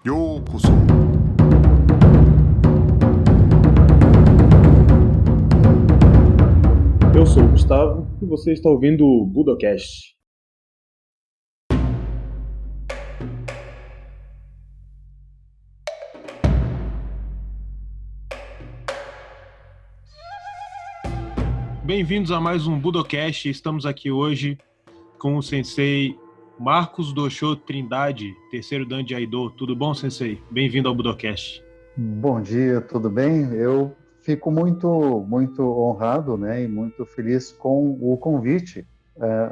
ようこそ。Eu sou o Gustavo e você está ouvindo o Budocast. Bem-vindos a mais um Budocast. Estamos aqui hoje com o sensei Marcos Doshô Trindade, terceiro dan de Aido. Tudo bom, sensei? Bem-vindo ao Budocast. Bom dia, tudo bem? Eu fico muito honrado, né, e muito feliz com o convite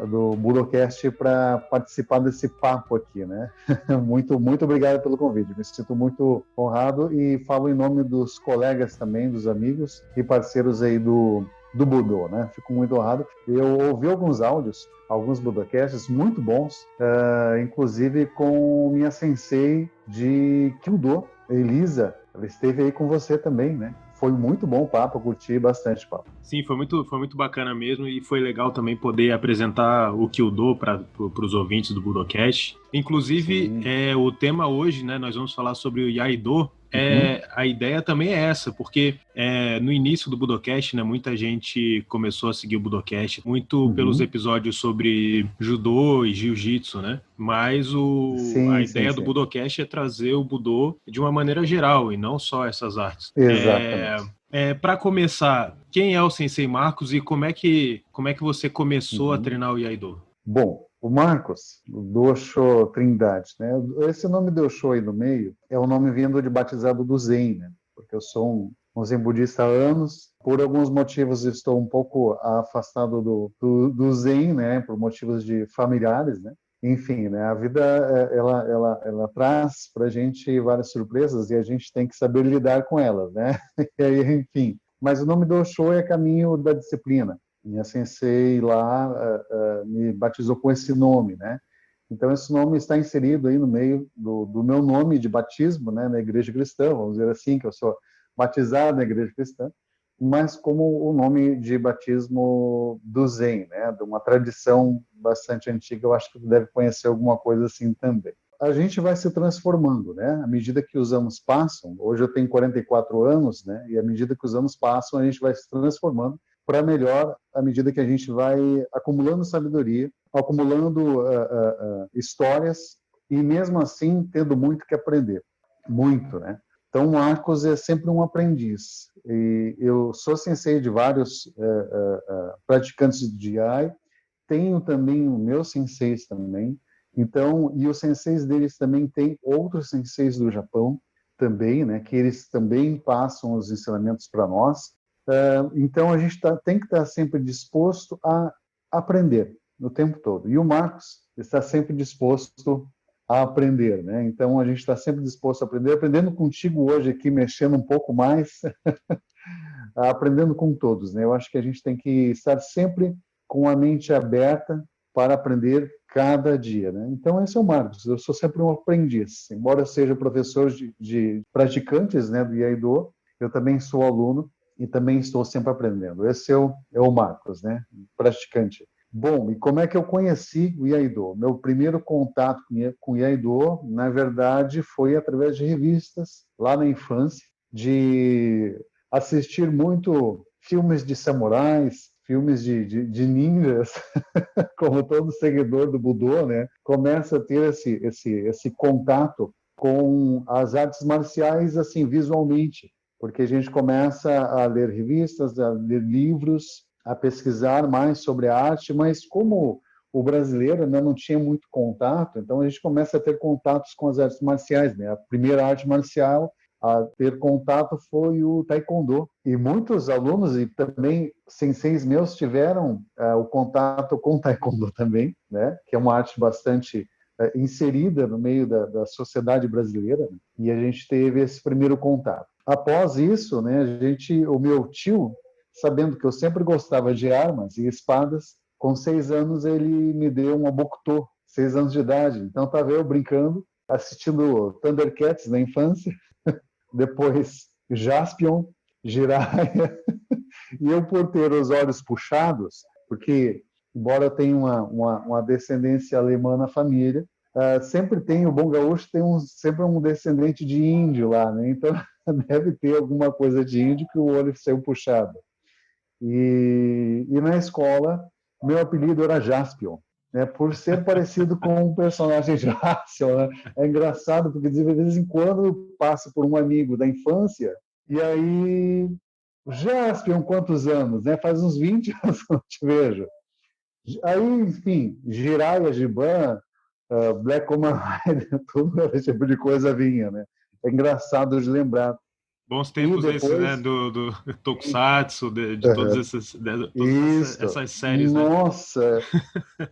do Budocast para participar desse papo aqui, né? Muito obrigado pelo convite. Me sinto muito honrado e falo em nome dos colegas também, dos amigos e parceiros aí do Budô, né? Fico muito honrado. Eu ouvi alguns áudios, alguns Budocasts muito bons, inclusive com minha sensei de Kyudo, Elisa. Ela esteve aí com você também, né? Foi muito bom o papo, eu curti bastante o papo. Sim, foi muito bacana mesmo e foi legal também poder apresentar o Kyudo para os ouvintes do Budocast. Inclusive, o tema hoje, né, nós vamos falar sobre o Iaido. A ideia também é essa, porque no início do Budocast, né, muita gente começou a seguir o Budocast muito pelos episódios sobre judô e jiu-jitsu, né? Mas a ideia do Budocast é trazer o Budô de uma maneira geral e não só essas artes. Exatamente. Para começar, quem é o Sensei Marcos e como é que você começou a treinar o Iaido? Bom, o Marcos, o Doshô Trindade, né? Esse nome Doshô aí no meio é o nome vindo de batizado do Zen, né? Porque eu sou um Zen budista há anos. Por alguns motivos estou um pouco afastado do Zen, né? Por motivos de familiares, né? Enfim, né? A vida ela traz para a gente várias surpresas e a gente tem que saber lidar com elas, né? E aí, enfim. Mas o nome Doshô é caminho da disciplina. Minha sensei lá me batizou com esse nome, né? Então, esse nome está inserido aí no meio do meu nome de batismo, né, na igreja cristã, vamos dizer assim, que eu sou batizado na igreja cristã, mas como o nome de batismo do Zen, né, de uma tradição bastante antiga, eu acho que você deve conhecer alguma coisa assim também. A gente vai se transformando, né, à medida que os anos passam. Hoje eu tenho 44 anos, né, e à medida que os anos passam, a gente vai se transformando para melhor à medida que a gente vai acumulando sabedoria, acumulando histórias e mesmo assim tendo muito que aprender, muito, né? Então, o Marcos é sempre um aprendiz. E eu sou sensei de vários praticantes de Jai, tenho também os meus senseis também. Então, e os senseis deles também têm outros senseis do Japão também, né? Que eles também passam os ensinamentos para nós. Então, a gente tem que estar sempre disposto a aprender o tempo todo. E o Marcos está sempre disposto a aprender, né? Então, a gente está sempre disposto a aprender, aprendendo contigo hoje aqui, mexendo um pouco mais, aprendendo com todos, né? Eu acho que a gente tem que estar sempre com a mente aberta para aprender cada dia, né? Então, esse é o Marcos. Eu sou sempre um aprendiz. Embora eu seja professor de praticantes, né, do Iaido, eu também sou aluno e também estou sempre aprendendo. Esse é o Marcos, né? Praticante. Bom, e como é que eu conheci o Iaido? Meu primeiro contato com o Iaido, na verdade, foi através de revistas, lá na infância, de assistir muito filmes de samurais, filmes de ninjas, como todo seguidor do Budô, né? Começa a ter esse contato com as artes marciais, assim, visualmente, porque a gente começa a ler revistas, a ler livros, a pesquisar mais sobre a arte, mas como o brasileiro ainda não tinha muito contato, então a gente começa a ter contatos com as artes marciais, né? A primeira arte marcial a ter contato foi o Taekwondo. E muitos alunos e também senseis meus tiveram o contato com o Taekwondo também, né? Que é uma arte bastante inserida no meio da sociedade brasileira, né? E a gente teve esse primeiro contato. Após isso, né, o meu tio, sabendo que eu sempre gostava de armas e espadas, com 6 anos ele me deu um Abokutô, 6 anos de idade. Então estava eu brincando, assistindo Thundercats na infância, depois Jaspion, Jiraiya, e eu por ter os olhos puxados, porque embora eu tenha uma descendência alemã na família, sempre tem, o bom gaúcho tem sempre um descendente de índio lá, né? Então deve ter alguma coisa de índio que o olho saiu puxado. E na escola, meu apelido era Jaspion, né? Por ser parecido com um personagem Jaspion, né? É engraçado, porque de vez em quando eu passo por um amigo da infância, e aí, Jaspion, quantos anos? Né? Faz uns 20 anos que eu não te vejo. Aí, enfim, Jiraiya, Giban, Black Kamen Rider, todo esse tipo de coisa vinha, né? É engraçado de lembrar. Bons E tempos esses, né? depois, Do Tokusatsu, de todas isso, essas séries, né? nossa,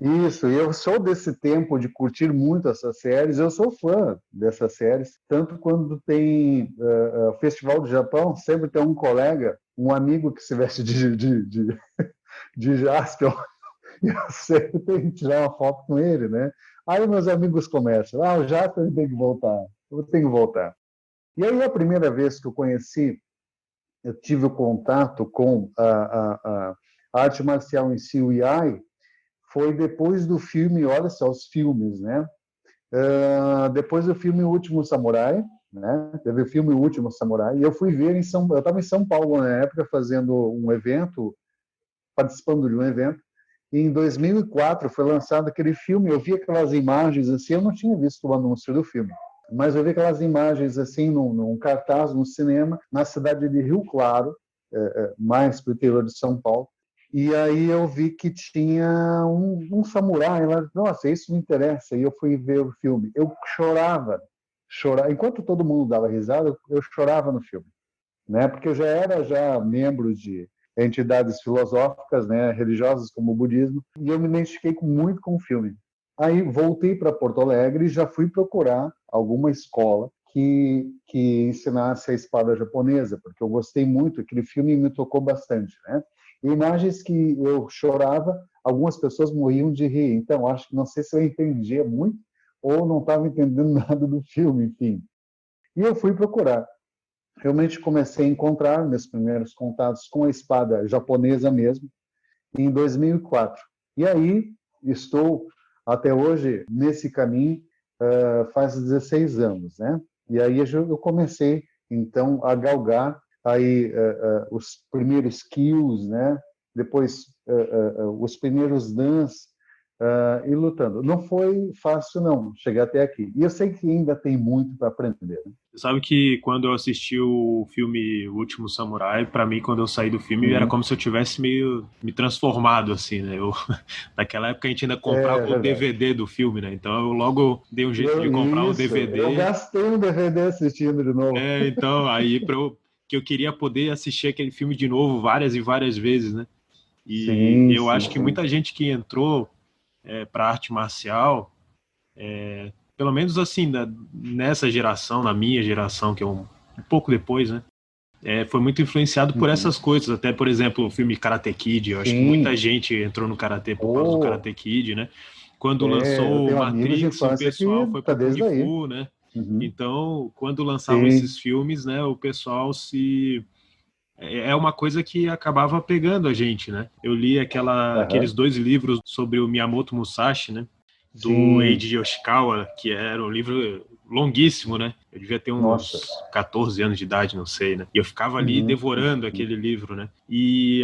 isso. E eu sou desse tempo de curtir muito essas séries. Eu sou fã dessas séries. Tanto quando tem Festival do Japão, sempre tem um colega, um amigo que se veste de Jaspion. E eu sempre tenho que tirar uma foto com ele, né? Aí meus amigos começam, o Jaspion tem que voltar, eu tenho que voltar. E aí a primeira vez que eu tive o contato com a arte marcial em si, o Iai, foi depois do filme, olha só, os filmes, né? Depois do filme O Último Samurai, né? Teve o filme O Último Samurai, e eu fui ver eu estava em São Paulo na época, fazendo um evento, participando de um evento, e em 2004 foi lançado aquele filme, eu vi aquelas imagens assim, eu não tinha visto o anúncio do filme, mas eu vi aquelas imagens assim num cartaz no cinema na cidade de Rio Claro, mais para o interior de São Paulo. E aí eu vi que tinha um samurai lá. Nossa, isso me interessa. E eu fui ver o filme. Eu chorava. Enquanto todo mundo dava risada, eu chorava no filme, né? Porque eu já era membro de entidades filosóficas, né, religiosas como o budismo, e eu me identifiquei muito com o filme. Aí voltei para Porto Alegre e já fui procurar alguma escola que ensinasse a espada japonesa, porque eu gostei muito, aquele filme me tocou bastante, né? E imagens que eu chorava, algumas pessoas morriam de rir. Então, acho que não sei se eu entendia muito ou não estava entendendo nada do filme, enfim. E eu fui procurar. Realmente comecei a encontrar meus primeiros contatos com a espada japonesa mesmo, em 2004. E aí estou até hoje nesse caminho, faz 16 anos, né? E aí eu comecei então a galgar aí os primeiros kills, né? Depois os primeiros dans e lutando. Não foi fácil não chegar até aqui. E eu sei que ainda tem muito para aprender. Né? Você sabe que quando eu assisti o filme O Último Samurai, pra mim, quando eu saí do filme, era como se eu tivesse meio me transformado, assim, né? Naquela época a gente ainda É comprava o verdade. DVD do filme, né? Então eu logo dei um jeito de comprar o Eu DVD. gastei um DVD assistindo de novo. Então, aí que eu queria poder assistir aquele filme de novo várias e várias vezes, né? E Sim, eu sim, acho que sim. muita gente que entrou para arte marcial, pelo menos assim, nessa geração, na minha geração, que é um pouco depois, né? Foi muito influenciado por Uhum. essas coisas. Até, por exemplo, o filme Karate Kid. Eu acho que muita Sim. gente entrou no Karate por causa do Oh, Karate Kid, né? Quando lançou eu o tenho amigos de Matrix, o infância que pessoal foi tá pro Kung desde aí. Fu, né? Uhum. Então, quando lançavam Sim. esses filmes, né, o pessoal se é uma coisa que acabava pegando a gente, né? Eu li aqueles Aham. 2 livros sobre o Miyamoto Musashi, né? Do Sim. Eiji Yoshikawa, que era um livro longuíssimo, né? Eu devia ter Nossa. uns 14 anos de idade, não sei, né? E eu ficava ali Uhum. devorando aquele livro, né? E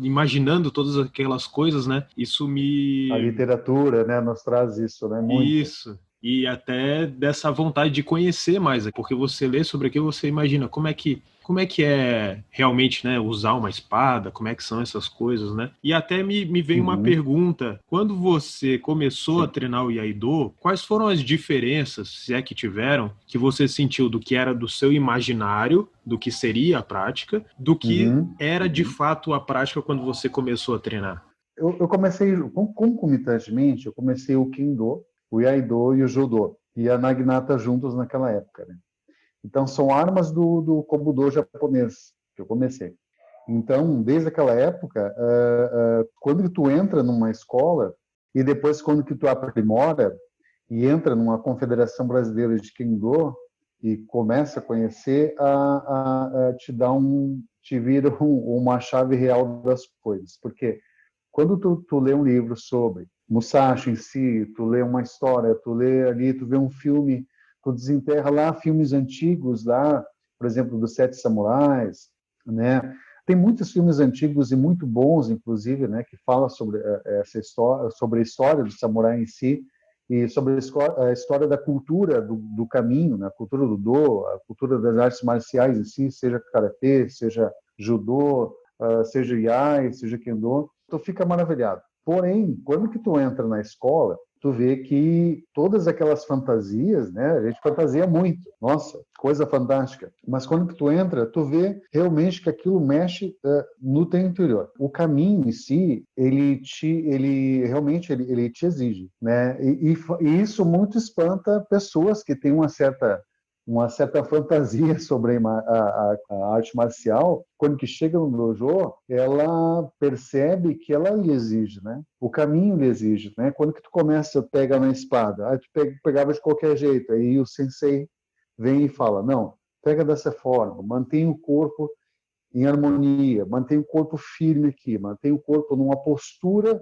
imaginando todas aquelas coisas, né? Isso A me literatura, né, nos traz isso, né? Muito. isso. E até dessa vontade de conhecer mais, porque você lê sobre aquilo, você imagina como é que é realmente, né, usar uma espada, como é que são essas coisas, né? E até me vem uma Uhum. pergunta, quando você começou a Sim. treinar o Iaido, quais foram as diferenças, se é que tiveram, que você sentiu do que era do seu imaginário, do que seria a prática, do que Uhum. era de Uhum. fato a prática quando você começou a treinar? Eu comecei, concomitantemente, eu comecei o Kendo, o Iaido e o Judô. E a Naginata juntos naquela época, né? Então, são armas do Kobudo japonês que eu comecei. Então, desde aquela época, quando tu entra numa escola e depois quando que tu aprimora e entra numa confederação brasileira de Kendo e começa a conhecer, te vira uma chave real das coisas. Porque quando tu lê um livro sobre Musashi em si, tu lê uma história, tu lê ali, tu vê um filme, tu desenterra lá filmes antigos, lá, por exemplo, dos Sete Samurais, né? Tem muitos filmes antigos e muito bons, inclusive, né, que falam sobre essa história, sobre a história do samurai em si e sobre a história da cultura do caminho, né, a cultura do do, a cultura das artes marciais em si, seja karatê, seja judô, seja iai, seja kendo, tu fica maravilhado. Porém, quando que tu entra na escola, tu vê que todas aquelas fantasias, né? A gente fantasia muito. Nossa, coisa fantástica. Mas quando que tu entra, tu vê realmente que aquilo mexe no teu interior. O caminho em si, ele realmente ele te exige, né? E isso muito espanta pessoas que têm uma certa fantasia sobre a arte marcial, quando que chega no dojo, ela percebe que ela lhe exige, né? O caminho lhe exige, né? Quando que tu começa a pegar na espada, aí tu pegava de qualquer jeito, aí o sensei vem e fala, não, pega dessa forma, mantém o corpo em harmonia, mantém o corpo firme aqui, mantém o corpo numa postura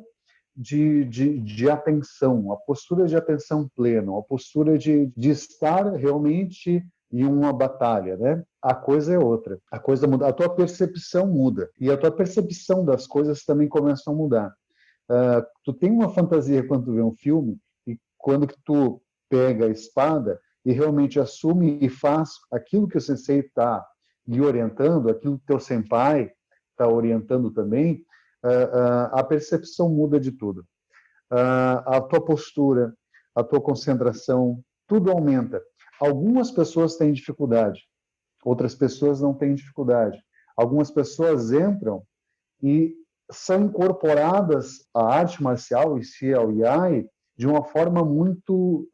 de atenção, uma postura de atenção plena, uma postura de estar realmente em uma batalha, né? A coisa é outra, a coisa muda, a tua percepção muda e a tua percepção das coisas também começa a mudar. Tu tem uma fantasia quando tu vê um filme e quando que tu pega a espada e realmente assume e faz aquilo que o sensei está lhe orientando, aquilo que teu senpai está orientando também, a percepção muda de tudo. A tua postura, a tua concentração, tudo aumenta. Algumas pessoas têm dificuldade, outras pessoas não têm dificuldade. Algumas pessoas entram e são incorporadas à arte marcial, em si, ao Iai, de uma forma muito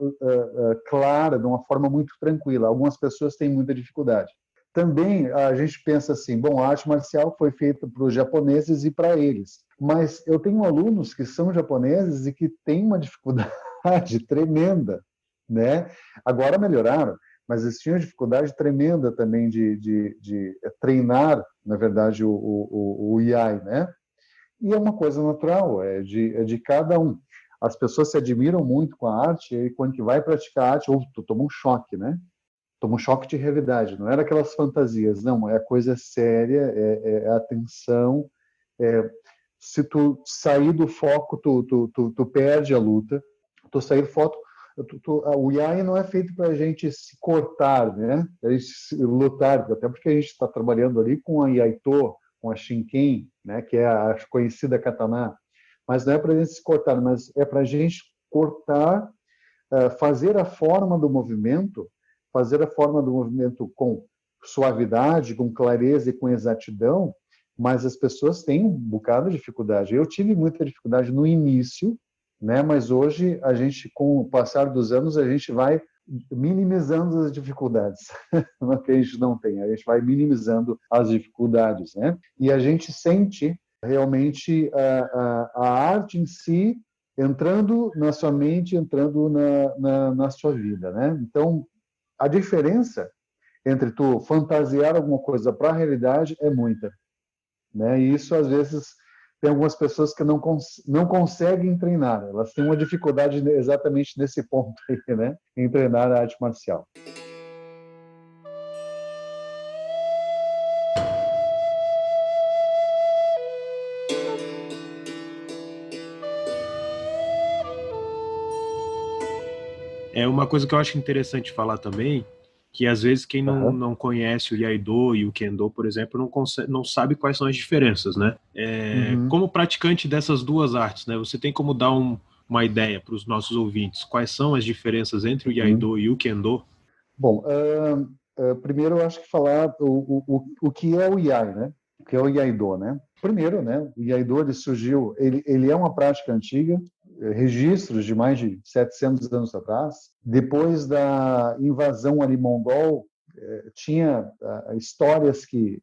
clara, de uma forma muito tranquila. Algumas pessoas têm muita dificuldade. Também a gente pensa assim, bom, a arte marcial foi feita para os japoneses e para eles, mas eu tenho alunos que são japoneses e que têm uma dificuldade tremenda, né? Agora melhoraram, mas eles tinham dificuldade tremenda também de treinar, na verdade, o Iai, né? E é uma coisa natural, é de cada um. As pessoas se admiram muito com a arte e quando que vai praticar arte, ou tu toma um choque, né? Toma um choque de realidade. Não era aquelas fantasias, não. É coisa séria, é atenção. Se tu sair do foco, tu perde a luta. Tu sair do foco, o Iai não é feito para a gente se cortar, né? A gente se lutar, até porque a gente está trabalhando ali com a Iaito, com a Shinken, né? Que é a conhecida katana. Mas não é para a gente se cortar, mas é para a gente cortar, fazer a forma do movimento, com suavidade, com clareza e com exatidão, mas as pessoas têm um bocado de dificuldade. Eu tive muita dificuldade no início, né? Mas hoje a gente, com o passar dos anos, a gente vai minimizando as dificuldades. Não é que a gente não tem, a gente vai minimizando as dificuldades, né? E a gente sente realmente a arte em si entrando na sua mente, entrando na sua vida, né? Então, a diferença entre tu fantasiar alguma coisa para a realidade é muita, né? E isso, às vezes, tem algumas pessoas que não conseguem treinar. Elas têm uma dificuldade exatamente nesse ponto aí, né? Em treinar a arte marcial. É uma coisa que eu acho interessante falar também, que às vezes quem não conhece o Iaido e o Kendo, por exemplo, não sabe quais são as diferenças, né? Como praticante dessas duas artes, né? Você tem como dar uma ideia para os nossos ouvintes? Quais são as diferenças entre o Iaido e o Kendo? Bom, primeiro eu acho que falar o que é o Iai, né? O que é o Iaido, né? Primeiro, né? O Iaido ele surgiu, ele é uma prática antiga, registros de mais de 700 anos atrás. Depois da invasão ali mongol, tinha histórias que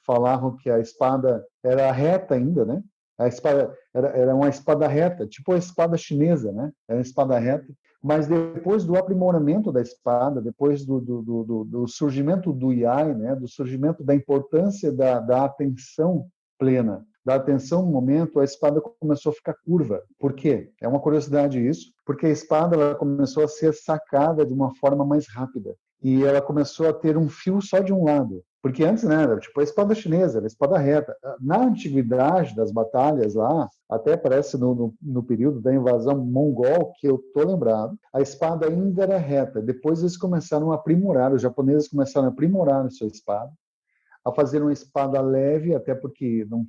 falavam que a espada era reta ainda, né? A espada era uma espada reta, tipo a espada chinesa, né? Era uma espada reta. Mas depois do aprimoramento da espada, depois do surgimento do Iai, né? Do surgimento da importância da atenção plena, da atenção no momento, a espada começou a ficar curva. Por quê? É uma curiosidade isso, porque a espada ela começou a ser sacada de uma forma mais rápida. E ela começou a ter um fio só de um lado. Porque antes, né, era tipo a espada chinesa, era a espada reta. Na antiguidade das batalhas lá, até parece no período da invasão mongol, que eu tô lembrado, a espada ainda era reta. Depois eles começaram a aprimorar, os japoneses começaram a aprimorar a sua espada, a fazer uma espada leve, até porque o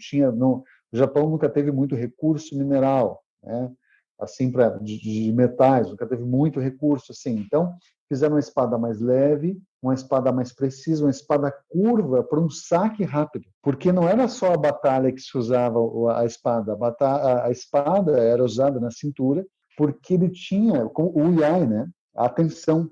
Japão nunca teve muito recurso mineral, né? Assim, de metais, nunca teve muito recurso, assim. Então, fizeram uma espada mais leve, uma espada mais precisa, uma espada curva para um saque rápido. Porque não era só a batalha que se usava a espada, a espada era usada na cintura, porque ele tinha o yai, né? Atenção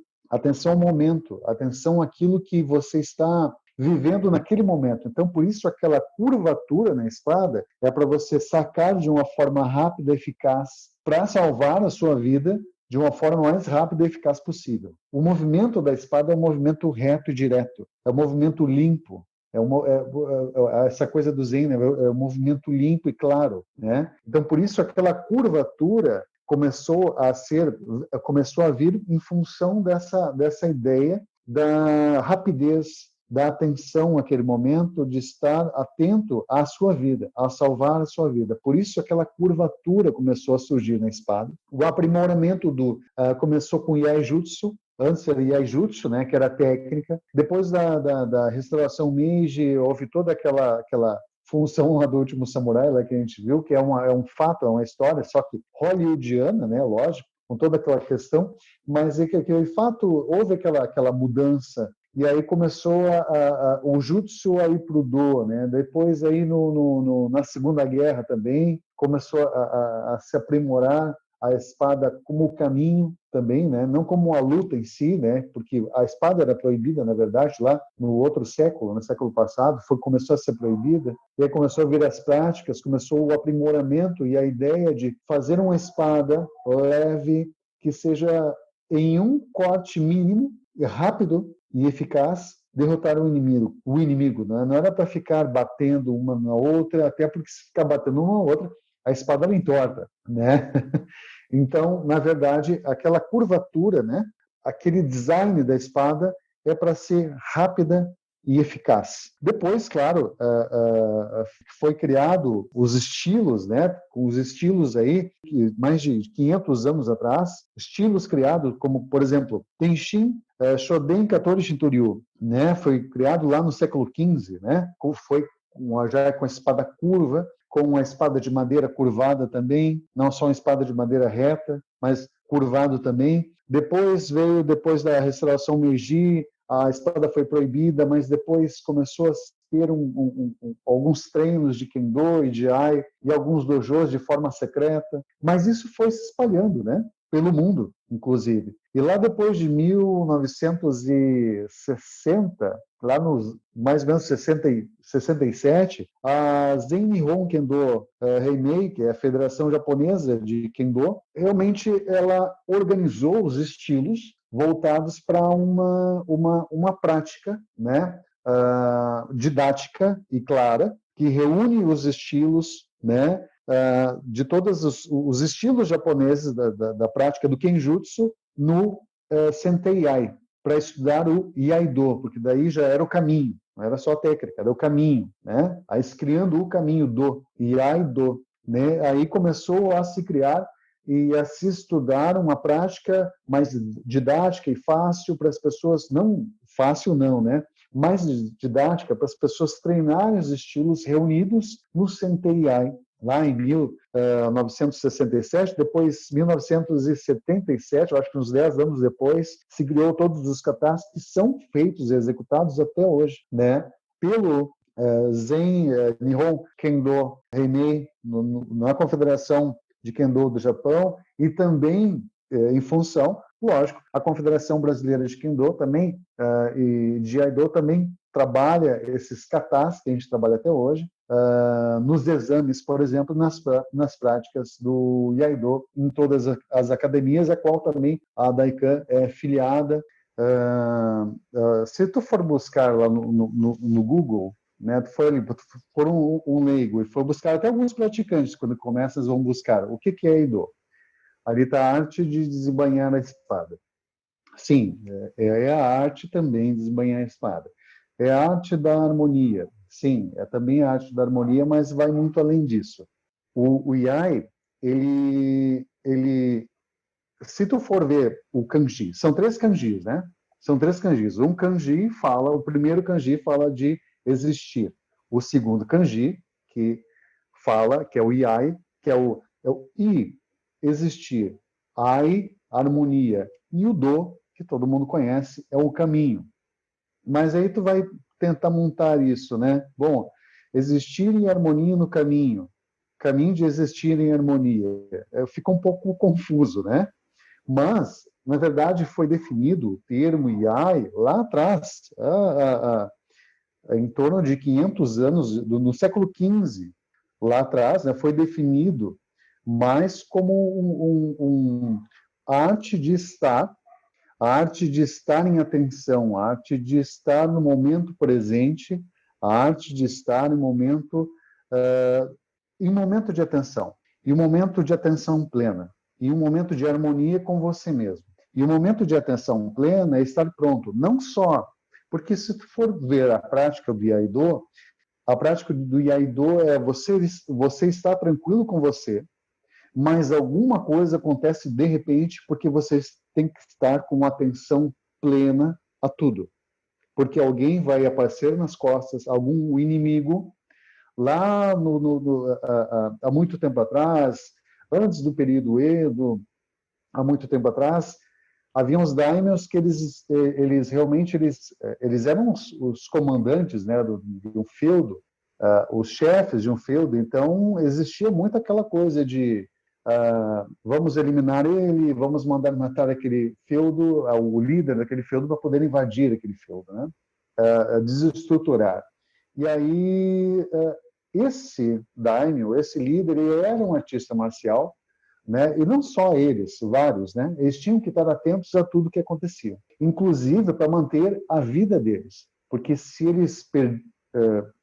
ao momento, atenção àquilo que você está vivendo naquele momento. Então, por isso, aquela curvatura na espada é para você sacar de uma forma rápida e eficaz para salvar a sua vida de uma forma mais rápida e eficaz possível. O movimento da espada é um movimento reto e direto, é um movimento limpo, essa coisa do Zen, né? É um movimento limpo e claro, né? Então, por isso, aquela curvatura começou a vir em função dessa ideia da rapidez, da atenção naquele momento, de estar atento à sua vida, a salvar a sua vida. Por isso aquela curvatura começou a surgir na espada. O aprimoramento começou com o Yaijutsu, antes era Yaijutsu, né, que era a técnica. Depois da restauração Meiji, houve toda aquela função lá do Último Samurai, lá que a gente viu, que é um fato, é uma história, só que hollywoodiana, né, lógico, com toda aquela questão, mas é que aquele fato, houve aquela mudança. E aí começou o jutsu a ir para o do, né? Depois aí na Segunda Guerra também começou a se aprimorar a espada como o caminho também, né? Não como a luta em si, né? Porque a espada era proibida, na verdade, lá no outro século, no século passado, começou a ser proibida, e aí começou a vir as práticas, começou o aprimoramento e a ideia de fazer uma espada leve, que seja em um corte mínimo, rápido e eficaz, derrotar o inimigo, né? Não era para ficar batendo uma na outra, até porque se ficar batendo uma na outra, a espada ela entorta, né? Então, na verdade, aquela curvatura, né? Aquele design da espada é para ser rápida e eficaz. Depois, claro, foi criado os estilos, né? Os estilos aí, mais de 500 anos atrás, estilos criados como, por exemplo, Tenshin Shoden Katori Shintoryu, né? Foi criado lá no século XV, né? Foi já com a espada curva, com uma espada de madeira curvada também, não só uma espada de madeira reta, mas curvado também. Depois da restauração Meiji, a espada foi proibida, mas depois começou a ter alguns treinos de Kendo e de Ai e alguns dojos de forma secreta, mas isso foi se espalhando, né? Pelo mundo, inclusive. E lá depois de 1960, lá nos mais ou menos 67, a Zen Nihon Kendo Heimei, que é a Federação Japonesa de Kendo, realmente ela organizou os estilos voltados para uma prática, né, didática e clara, que reúne os estilos, né, de todos os estilos japoneses da prática do Kenjutsu no Sentei-ai, para estudar o Iaido, porque daí já era o caminho, não era só a técnica, era o caminho, né? Aí criando o caminho do Iaido, né? Aí começou a se criar e a se estudar uma prática mais didática e fácil para as pessoas, não fácil não, né? Mais didática para as pessoas treinarem os estilos reunidos no Sentei-ai, lá em 1967, depois 1977, eu acho que uns 10 anos depois, se criou todos os katas que são feitos e executados até hoje, né? Pelo Zen Nihon Kendo Heimei, na Confederação de Kendo do Japão, e também em função, lógico, a Confederação Brasileira de Kendo também, e de Aido também trabalha esses katas que a gente trabalha até hoje, nos exames, por exemplo, nas práticas do Iaido em todas as academias, a qual também a Daikan é filiada. Se tu for buscar lá no Google né? Tu foi ali, tu for um leigo e for buscar, até alguns praticantes, quando começam, vão buscar. O que é Aido? Ali está a arte de desembainhar a espada. Sim, é a arte também de desembainhar a espada. É a arte da harmonia. Sim, é também a arte da harmonia, mas vai muito além disso. O Yai, se tu for ver o kanji, são 3 kanjis, né? São 3 kanjis. O primeiro kanji fala de existir. O segundo kanji, que é o Yai, que é o I, existir. Ai, harmonia. E o Do, que todo mundo conhece, é o caminho. Mas aí tu vai tentar montar isso, né? Bom, existir em harmonia no caminho. Caminho de existir em harmonia. Fica um pouco confuso, né? Mas, na verdade, foi definido o termo Yai lá atrás, em torno de 500 anos, no século XV, lá atrás, né, foi definido mais como arte de estar, a arte de estar em atenção, a arte de estar no momento presente, a arte de estar em momento de atenção, e um momento de atenção plena, e um momento de harmonia com você mesmo. E o momento de atenção plena é estar pronto, não só, porque se tu for ver a prática do Iaido, a prática do Iaido é você estar tranquilo com você, mas alguma coisa acontece de repente porque você tem que estar com atenção plena a tudo. Porque alguém vai aparecer nas costas, algum inimigo, lá há muito tempo atrás, antes do período Edo, há muito tempo atrás, havia uns daimyos que eles realmente eram os comandantes, né, de um feudo, os chefes de um feudo. Então existia muito aquela coisa de vamos eliminar ele, vamos mandar matar aquele feudo, o líder daquele feudo, para poder invadir aquele feudo, né? Desestruturar. E aí esse daimyo, esse líder, ele era um artista marcial, né? E não só eles, vários, né? Eles tinham que estar atentos a tudo que acontecia, inclusive para manter a vida deles, porque se eles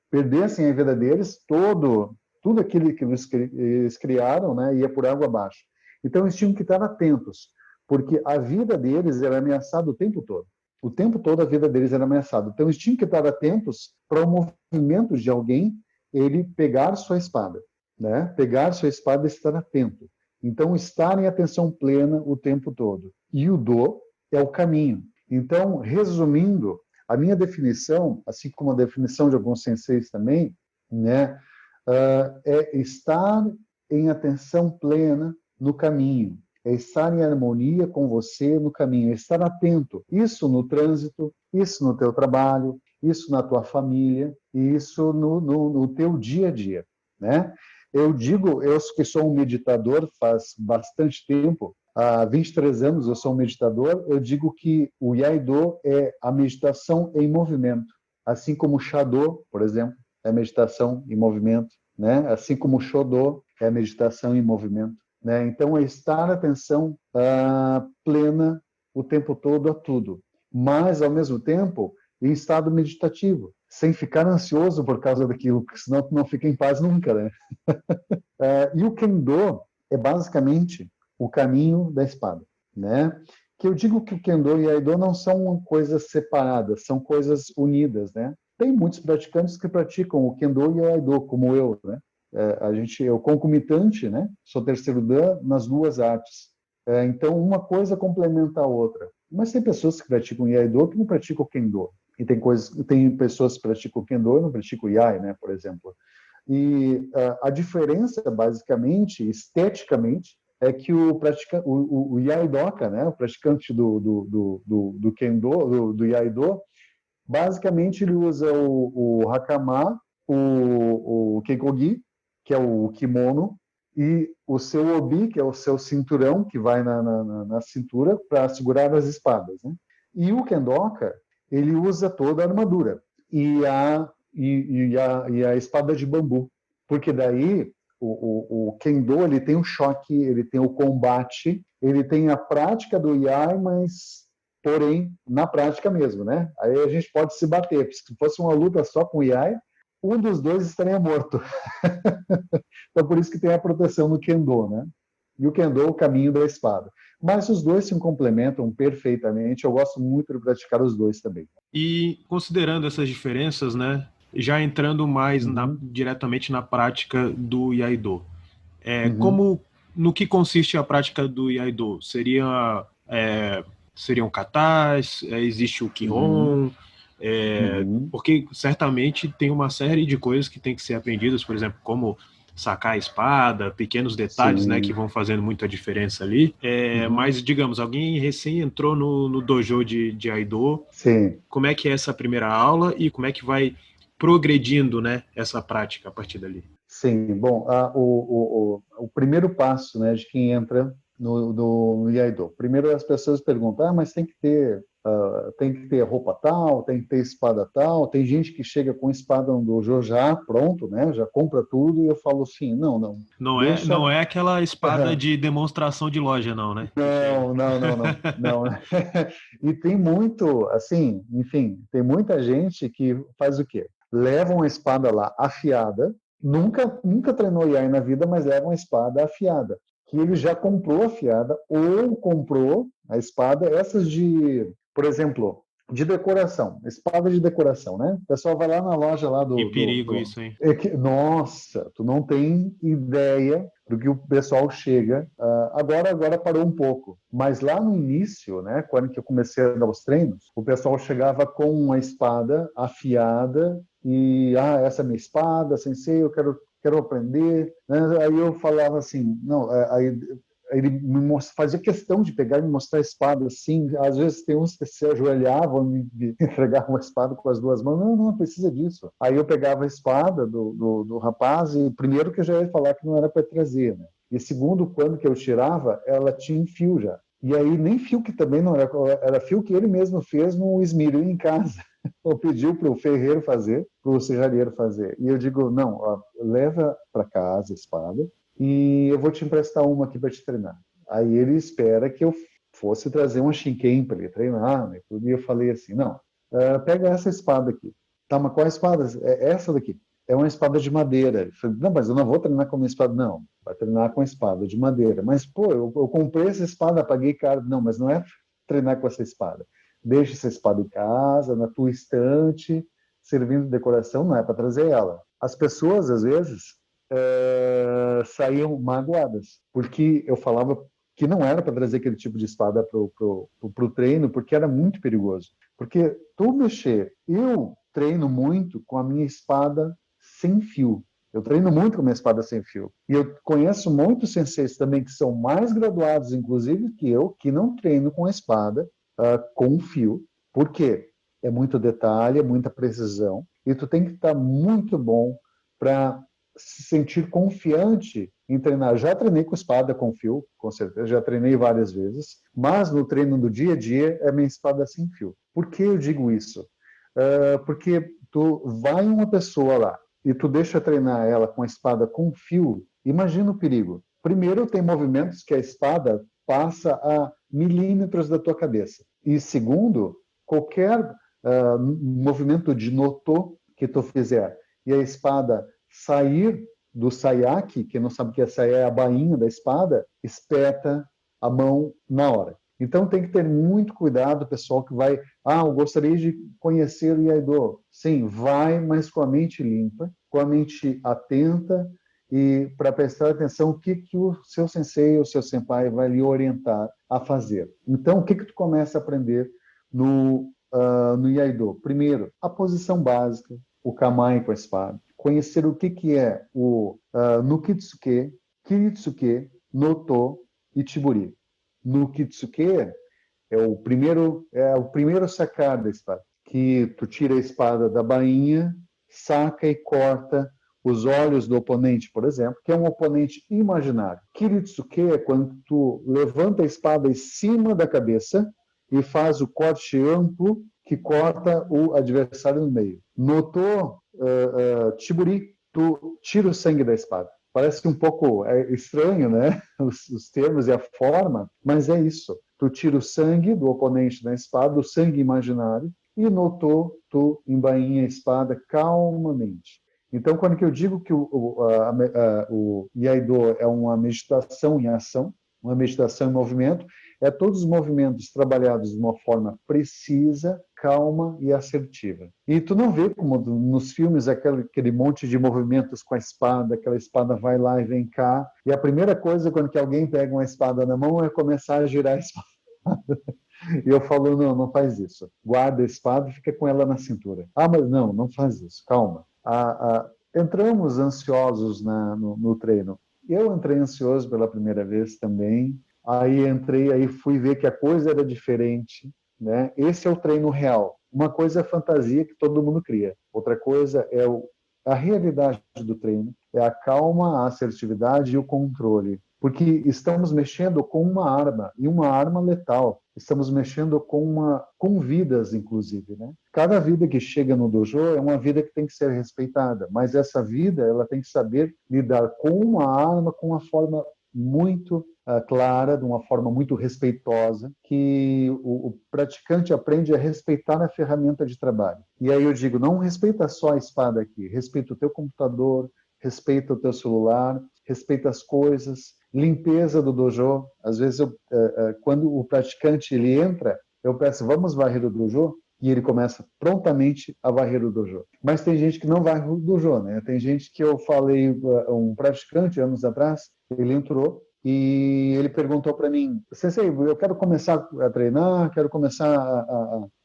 perdessem a vida deles, tudo aquilo que eles criaram, né, ia por água abaixo. Então eles tinham que estar atentos, porque a vida deles era ameaçada o tempo todo. O tempo todo a vida deles era ameaçada. Então eles tinham que estar atentos para o movimento de alguém, ele pegar sua espada, né? Pegar sua espada e estar atento. Então, estar em atenção plena o tempo todo. E o Do é o caminho. Então, resumindo, a minha definição, assim como a definição de alguns senseis também, né, é estar em atenção plena no caminho, é estar em harmonia com você no caminho, é estar atento. Isso no trânsito, isso no teu trabalho, isso na tua família, e isso no teu dia a dia, né? Eu digo, eu que sou um meditador faz bastante tempo, há 23 anos eu sou um meditador, eu digo que o Iaido é a meditação em movimento, assim como o Shado, por exemplo, é a meditação em movimento, né? Assim como o Shodo é a meditação em movimento, né? Então é estar atenção plena o tempo todo a tudo, mas ao mesmo tempo em estado meditativo, sem ficar ansioso por causa daquilo, porque senão tu não fica em paz nunca, né? E o Kendo é basicamente o caminho da espada, né? Que eu digo que o Kendo e o Iaido não são coisas separadas, são coisas unidas, né? Tem muitos praticantes que praticam o Kendo e o Iaido, como eu, né? Eu concomitante, né? Sou terceiro dan nas duas artes. Então, uma coisa complementa a outra. Mas tem pessoas que praticam Iaido que não praticam o Kendo. E tem pessoas que praticam o Kendo e não praticam o Iai, né? Por exemplo. E a diferença, basicamente, esteticamente, é que o Iaidoka, né, o praticante do Kendo, do Iaido, basicamente ele usa o Hakama, o Keikogi, que é o kimono, e o seu Obi, que é o seu cinturão, que vai na cintura para segurar as espadas, né? E o Kendoka, ele usa toda a armadura. E a espada de bambu, porque daí o Kendo ele tem o choque, ele tem o combate, ele tem a prática do Iai, mas porém na prática mesmo, né? Aí a gente pode se bater, porque se fosse uma luta só com o Iai, um dos dois estaria morto. Então, por isso que tem a proteção no Kendo, né? E o Kendo é o caminho da espada. Mas os dois se complementam perfeitamente. Eu gosto muito de praticar os dois também. E considerando essas diferenças, né, já entrando mais Uhum, diretamente na prática do Iaido, uhum, como no que consiste a prática do Iaido? Seriam katas? Existe o uhum, Kihon? uhum. Porque certamente tem uma série de coisas que tem que ser aprendidas, por exemplo, como sacar a espada, pequenos detalhes, né, que Sim. vão fazendo muita diferença ali. Uhum, Mas, digamos, alguém recém entrou no dojo de Aido, sim. como é que é essa primeira aula e como é que vai progredindo, né, essa prática a partir dali? Sim, bom, o primeiro passo, né, de quem entra no Iaido. Primeiro as pessoas perguntam, mas tem que ter roupa tal, tem que ter espada tal. Tem gente que chega com espada no dojo já pronto, né, já compra tudo, e eu falo assim, não, não, Não deixa... é aquela espada de demonstração de loja, não, né? Que chega. Não, não, não, não, não. E tem muito, assim, enfim, tem muita gente que faz o quê? Leva uma espada lá afiada, nunca treinou Yai na vida, mas leva uma espada afiada, que ele já comprou afiada ou comprou a espada, essas de, por exemplo, de decoração, espada de decoração, né? O pessoal vai lá na loja lá Que perigo isso, hein? Nossa, tu não tem ideia do que o pessoal chega. Agora parou um pouco, mas lá no início, né, quando que eu comecei a dar os treinos, o pessoal chegava com uma espada afiada e essa é minha espada, sensei, eu quero aprender, né? Aí eu falava assim, não, aí ele fazia questão de pegar e me mostrar a espada assim. Às vezes tem uns que se ajoelhavam e me entregavam uma espada com as duas mãos. Não, não precisa disso. Aí eu pegava a espada do rapaz e primeiro que eu já ia falar que não era para trazer, né? E segundo, quando que eu tirava, ela tinha fio já. E aí nem fio que também não era fio que ele mesmo fez no esmeril em casa. Ou pediu para o ferreiro fazer, para o serralheiro fazer. E eu digo, não, ó, leva para casa a espada, e eu vou te emprestar uma aqui para te treinar. Aí ele espera que eu fosse trazer uma Shinken para ele treinar, né? E eu falei assim, não, pega essa espada aqui. Tá, mas qual é a espada? É essa daqui. É uma espada de madeira. Eu falei, não, mas eu não vou treinar com uma espada. Não, vai treinar com espada de madeira. Mas, pô, eu comprei essa espada, paguei caro. Não, mas não é treinar com essa espada. Deixa essa espada em casa, na tua estante, servindo de decoração, não é para trazer ela. As pessoas, às vezes, saíam magoadas, porque eu falava que não era para trazer aquele tipo de espada pro treino, porque era muito perigoso. Porque tu mexer, eu treino muito com a minha espada sem fio. Eu treino muito com a minha espada sem fio. E eu conheço muitos senseis também que são mais graduados, inclusive, que eu, que não treino com a espada com fio. Por quê? É muito detalhe, é muita precisão. E tu tem que estar muito bom para se sentir confiante em treinar. Já treinei com espada com fio, com certeza, já treinei várias vezes, mas no treino do dia a dia é minha espada sem fio. Por que eu digo isso? Porque tu vai uma pessoa lá e tu deixa treinar ela com a espada com fio, imagina o perigo. Primeiro, tem movimentos que a espada passa a milímetros da tua cabeça. E segundo, qualquer movimento de noto que tu fizer e a espada sair do sayaki, que não sabe o que é a bainha da espada, espeta a mão na hora. Então tem que ter muito cuidado, pessoal que vai, eu gostaria de conhecer o Iaido. Sim, vai, mas com a mente limpa, com a mente atenta e para prestar atenção o que o seu sensei ou seu senpai vai lhe orientar a fazer. Então, o que tu começa a aprender no Iaido? Primeiro, a posição básica, o kamae com a espada, conhecer o que é o Nukitsuke, Kiritsuke, Noto e Chiburi. Nukitsuke é o primeiro sacar da espada, que tu tira a espada da bainha, saca e corta os olhos do oponente, por exemplo, que é um oponente imaginário. Kiritsuke é quando tu levanta a espada em cima da cabeça e faz o corte amplo que corta o adversário no meio. Notou Chiburi, tu tira o sangue da espada. Parece um pouco estranho, né? Os termos e a forma, mas é isso. Tu tira o sangue do oponente da espada, o sangue imaginário, e notou, tu embainha a espada calmamente. Então, quando que eu digo que o Iaido é uma meditação em ação, uma meditação em movimento, é todos os movimentos trabalhados de uma forma precisa, calma e assertiva. E tu não vê como nos filmes aquele monte de movimentos com a espada, aquela espada vai lá e vem cá, e a primeira coisa quando que alguém pega uma espada na mão é começar a girar a espada. E eu falo, não, não faz isso. Guarda a espada e fica com ela na cintura. Ah, mas não, não faz isso, calma. Entramos ansiosos no treino. Eu entrei ansioso pela primeira vez também. Aí fui ver que a coisa era diferente, né? Esse é o treino real. Uma coisa é a fantasia que todo mundo cria. Outra coisa é a realidade do treino. É a calma, a assertividade e o controle. Porque estamos mexendo com uma arma, e uma arma letal. Estamos mexendo com vidas, inclusive, né? Cada vida que chega no dojo é uma vida que tem que ser respeitada, mas essa vida ela tem que saber lidar com uma arma com uma forma muito clara, de uma forma muito respeitosa, que o praticante aprende a respeitar a ferramenta de trabalho. E aí eu digo, não respeita só a espada aqui, respeita o teu computador, respeita o teu celular, respeita as coisas, limpeza do dojo. Às vezes, quando o praticante ele entra, eu peço, vamos varrer o dojo? E ele começa prontamente a varrer o dojo. Mas tem gente que não varre o dojo, né? Tem gente que eu falei, um praticante, anos atrás, ele entrou e ele perguntou para mim, Sensei, eu quero começar a treinar, quero começar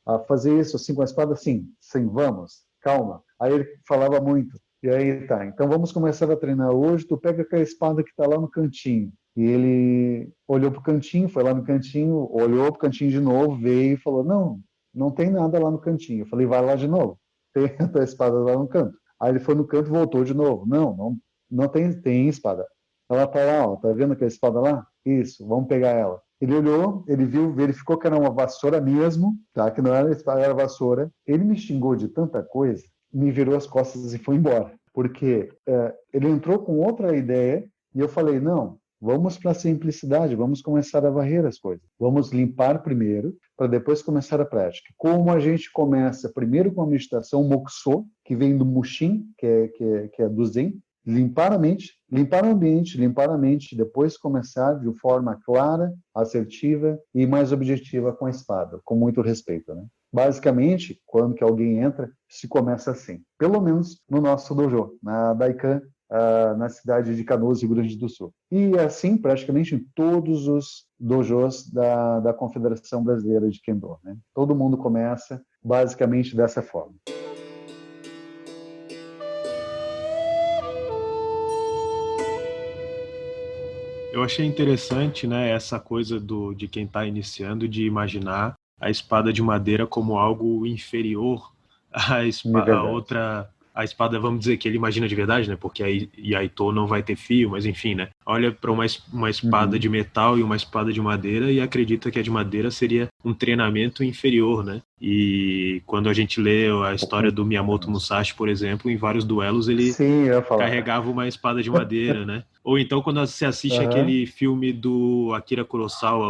a fazer isso assim com a espada? Sim, vamos, calma. Aí ele falava muito. E aí tá, então vamos começar a treinar hoje, tu pega aquela espada que está lá no cantinho. E ele olhou para o cantinho, foi lá no cantinho, olhou para o cantinho de novo, veio e falou, não, não tem nada lá no cantinho. Eu falei, vai lá de novo, tem a tua espada lá no canto. Aí ele foi no canto e voltou de novo. Não tem espada. Ela tá lá, ó, tá vendo aquela espada lá? Isso, vamos pegar ela. Ele olhou, ele viu, verificou que era uma vassoura mesmo, tá? Que não era espada, era vassoura. Ele me xingou de tanta coisa, me virou as costas e foi embora. Porque ele entrou com outra ideia e eu falei, não, vamos para a simplicidade, vamos começar a varrer as coisas. Vamos limpar primeiro, para depois começar a prática. Como a gente começa primeiro com a meditação Mokuso, que vem do Mushin, que é do Zen, limpar a mente, limpar o ambiente, limpar a mente, depois começar de forma clara, assertiva e mais objetiva com a espada, com muito respeito, né? Basicamente, quando que alguém entra, se começa assim. Pelo menos no nosso dojo, na Daikan, na cidade de Canoas, Rio Grande do Sul. E assim, praticamente em todos os dojos da Confederação Brasileira de Kendo, né? Todo mundo começa basicamente dessa forma. Eu achei interessante, né, essa coisa de quem está iniciando de imaginar a espada de madeira como algo inferior à outra, a espada, vamos dizer, que ele imagina de verdade, né, porque a Yaito não vai ter fio, mas enfim, né, olha para uma espada de metal e uma espada de madeira e acredita que a de madeira seria um treinamento inferior, né, e quando a gente lê a história do Miyamoto Musashi, por exemplo, em vários duelos ele carregava uma espada de madeira, né. Ou então quando você assiste aquele filme do Akira Kurosawa,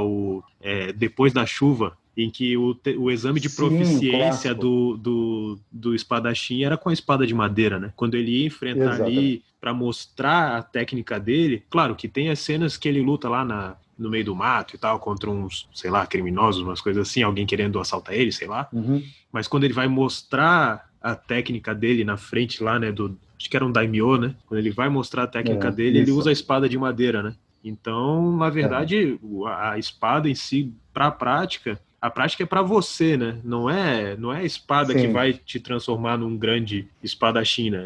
Depois da Chuva, em que o exame de proficiência do espadachim era com a espada de madeira, né? Quando ele ia enfrentar ali para mostrar a técnica dele, claro que tem as cenas que ele luta lá no meio do mato e tal, contra uns, sei lá, criminosos, umas coisas assim, alguém querendo assaltar ele, sei lá. Mas quando ele vai mostrar a técnica dele na frente lá, né, acho que era um daimyo, né? Quando ele vai mostrar a técnica dele, ele usa a espada de madeira, né? Então, na verdade, a espada em si, para a prática é para você, né? Não é a espada que vai te transformar num grande espadachim, né?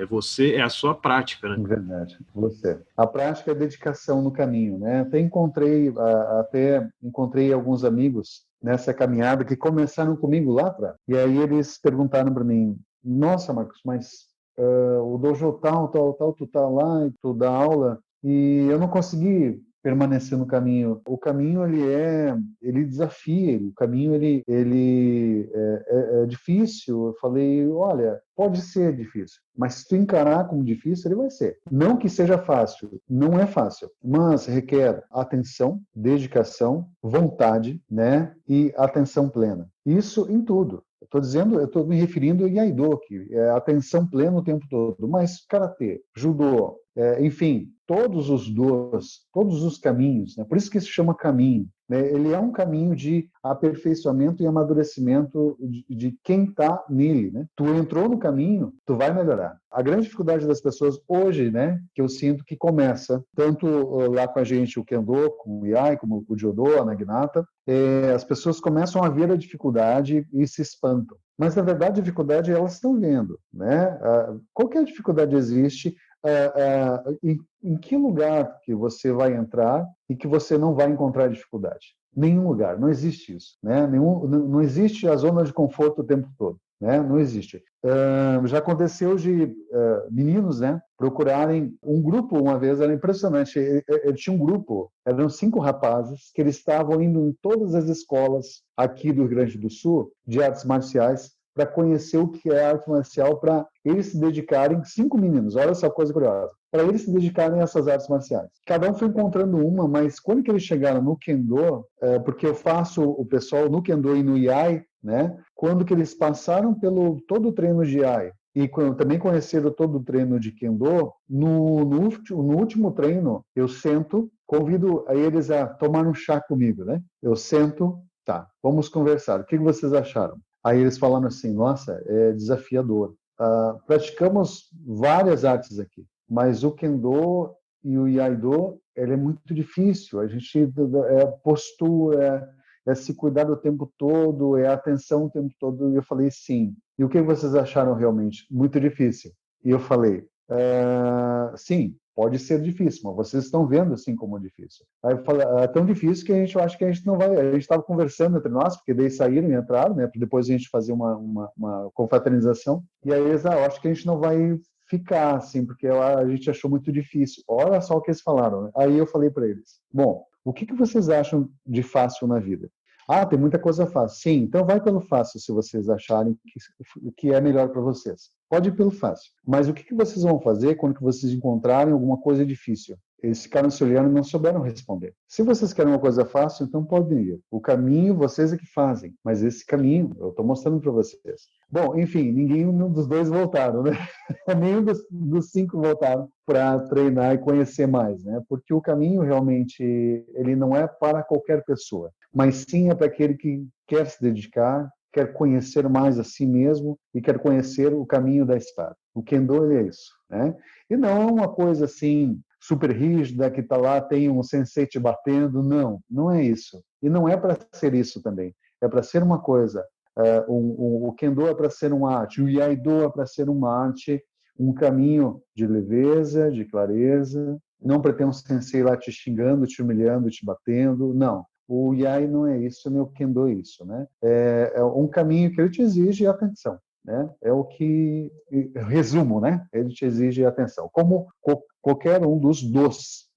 É a sua prática, né? Verdade, você. A prática é a dedicação no caminho, né? Até encontrei alguns amigos nessa caminhada que começaram comigo lá atrás. E aí eles perguntaram para mim, nossa, Marcos, mas o dojo tal, tu tá lá e tu dá aula e eu não consegui permanecer no caminho. O caminho ele desafia, o caminho ele é difícil. Eu falei, olha, pode ser difícil, mas se tu encarar como difícil, ele vai ser. Não que seja fácil, não é fácil, mas requer atenção, dedicação, vontade, né, e atenção plena. Isso em tudo. eu estou me referindo ao Iaido, que é atenção plena o tempo todo, mas karatê, judô, enfim, todos os caminhos, né? Por isso que se chama caminho, né? Ele é um caminho de aperfeiçoamento e amadurecimento de quem está nele, né? Tu entrou no caminho, tu vai melhorar. A grande dificuldade das pessoas hoje, né, que eu sinto que começa, tanto lá com a gente, o Kendo, com o Iai, como o Jodô, a Naginata, as pessoas começam a ver a dificuldade e se espantam. Mas, na verdade, a dificuldade elas estão vendo, né? Qualquer dificuldade existe. Em que lugar que você vai entrar e que você não vai encontrar dificuldade? Nenhum lugar, não existe isso, né? Não existe a zona de conforto o tempo todo, né? Não existe. Já aconteceu de meninos, né, procurarem um grupo uma vez, era impressionante. Ele tinha um grupo, eram 5 rapazes que eles estavam indo em todas as escolas aqui do Rio Grande do Sul de artes marciais para conhecer o que é arte marcial, para eles se dedicarem, 5 meninos, olha essa coisa curiosa, para eles se dedicarem a essas artes marciais. Cada um foi encontrando uma, mas quando que eles chegaram no Kendo, porque eu faço o pessoal no Kendo e no Iai, né? Quando que eles passaram pelo todo o treino de Iai e também conheceram todo o treino de Kendo, no último treino, eu sento, convido eles a tomar um chá comigo, né? Eu sento, tá, vamos conversar, o que vocês acharam? Aí eles falaram assim, nossa, é desafiador. Praticamos várias artes aqui, mas o Kendo e o Iaido, ele é muito difícil. A gente postura, se cuidar o tempo todo, atenção o tempo todo. E eu falei, sim. E o que vocês acharam realmente? Muito difícil. E eu falei, sim, pode ser difícil, mas vocês estão vendo assim como difícil. Aí eu falei, é tão difícil que a gente acha que a gente não vai. A gente estava conversando entre nós, porque daí saíram e entraram, né? Para depois a gente fazer uma confraternização. E aí eles, eu acho que a gente não vai ficar assim, porque a gente achou muito difícil. Olha só o que eles falaram, né? Aí eu falei para eles, bom, o que vocês acham de fácil na vida? Tem muita coisa fácil. Sim, então vai pelo fácil se vocês acharem que é melhor para vocês. Pode ir pelo fácil. Mas o que vocês vão fazer quando vocês encontrarem alguma coisa difícil? Eles ficaram se olhando e não souberam responder. Se vocês querem uma coisa fácil, então podem ir. O caminho vocês é que fazem, mas esse caminho eu estou mostrando para vocês. Bom, enfim, nenhum dos dois voltaram, né? Nenhum dos 5 voltaram para treinar e conhecer mais, né? Porque o caminho realmente ele não é para qualquer pessoa, mas sim é para aquele que quer se dedicar, quer conhecer mais a si mesmo e quer conhecer o caminho da espada. O Kendo ele é isso, né? E não é uma coisa assim super rígida que está lá, tem um sensei te batendo, não é isso. E não é para ser isso também. É para ser uma coisa. O Kendo é para ser uma arte, o Iaido é para ser uma arte, um caminho de leveza, de clareza. Não para ter um sensei lá te xingando, te humilhando, te batendo, não. O Iai não é isso, nem o Kendo é isso, né? É um caminho que ele te exige atenção, né? É o que, resumo, né? Ele te exige atenção. Como qualquer um dos